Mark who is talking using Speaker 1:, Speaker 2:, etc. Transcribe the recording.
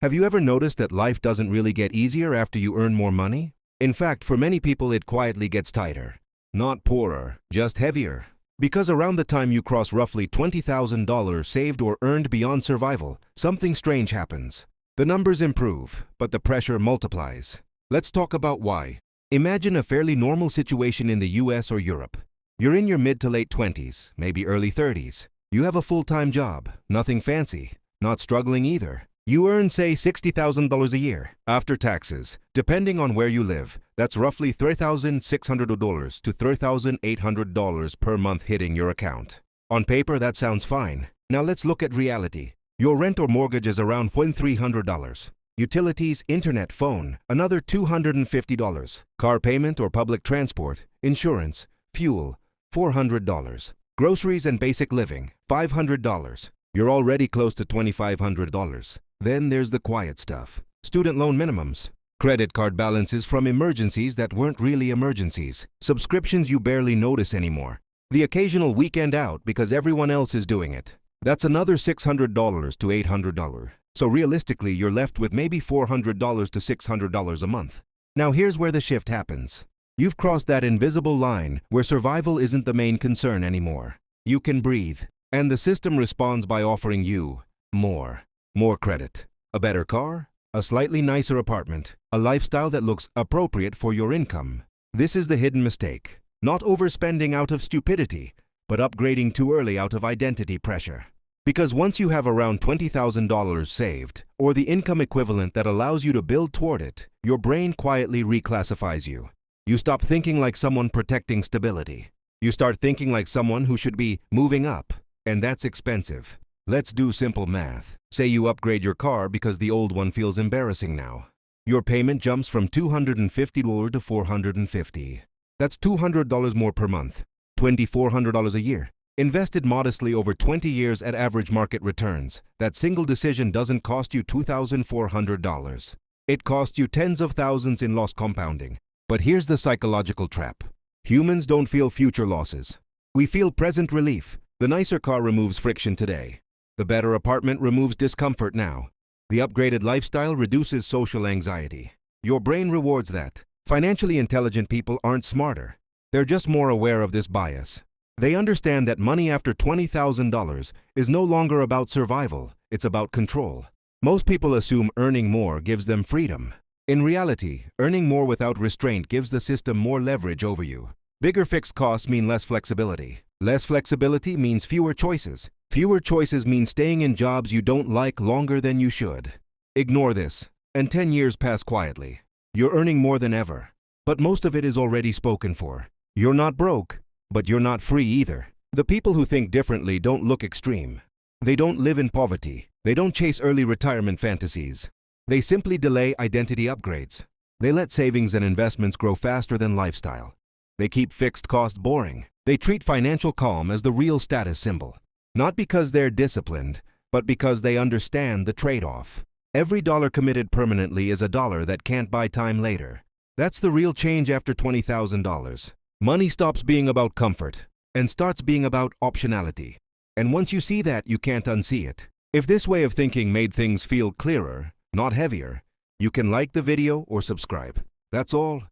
Speaker 1: Have you ever noticed that life doesn't really get easier after you earn more money? In fact, for many people it quietly gets tighter. Not poorer, just heavier. Because around the time you cross roughly $20,000 saved or earned beyond survival, something strange happens. The numbers improve, but the pressure multiplies. Let's talk about why. Imagine a fairly normal situation in the US or Europe. You're in your mid to late 20s, maybe early 30s. You have a full-time job, nothing fancy, not struggling either. You earn, say, $60,000 a year, after taxes. Depending on where you live, that's roughly $3,600 to $3,800 per month hitting your account. On paper, that sounds fine. Now let's look at reality. Your rent or mortgage is around $300. Utilities, internet, phone, another $250. Car payment or public transport, insurance, fuel, $400. Groceries and basic living, $500. You're already close to $2,500. Then there's the quiet stuff. Student loan minimums, credit card balances from emergencies that weren't really emergencies, subscriptions you barely notice anymore, the occasional weekend out because everyone else is doing it. That's another $600 to $800. So realistically, you're left with maybe $400 to $600 a month. Now here's where the shift happens. You've crossed that invisible line where survival isn't the main concern anymore. You can breathe, and the system responds by offering you more. More credit, a better car, a slightly nicer apartment, a lifestyle that looks appropriate for your income. This is the hidden mistake. Not overspending out of stupidity, but upgrading too early out of identity pressure. Because once you have around $20,000 saved, or the income equivalent that allows you to build toward it, your brain quietly reclassifies you. You stop thinking like someone protecting stability. You start thinking like someone who should be moving up, and that's expensive. Let's do simple math. Say you upgrade your car because the old one feels embarrassing now. Your payment jumps from $250 to $450. That's $200 more per month, $2,400 a year. Invested modestly over 20 years at average market returns, that single decision doesn't cost you $2,400. It costs you tens of thousands in lost compounding. But here's the psychological trap. Humans don't feel future losses. We feel present relief. The nicer car removes friction today. The better apartment removes discomfort now. The upgraded lifestyle reduces social anxiety. Your brain rewards that. Financially intelligent people aren't smarter. They're just more aware of this bias. They understand that money after $20,000 is no longer about survival, it's about control. Most people assume earning more gives them freedom. In reality, earning more without restraint gives the system more leverage over you. Bigger fixed costs mean less flexibility. Less flexibility means fewer choices. Fewer choices mean staying in jobs you don't like longer than you should. Ignore this, and 10 years pass quietly. You're earning more than ever, but most of it is already spoken for. You're not broke, but you're not free either. The people who think differently don't look extreme. They don't live in poverty. They don't chase early retirement fantasies. They simply delay identity upgrades. They let savings and investments grow faster than lifestyle. They keep fixed costs boring. They treat financial calm as the real status symbol. Not because they're disciplined, but because they understand the trade-off. Every dollar committed permanently is a dollar that can't buy time later. That's the real change after $20,000. Money stops being about comfort and starts being about optionality. And once you see that, you can't unsee it. If this way of thinking made things feel clearer, not heavier, you can like the video or subscribe. That's all.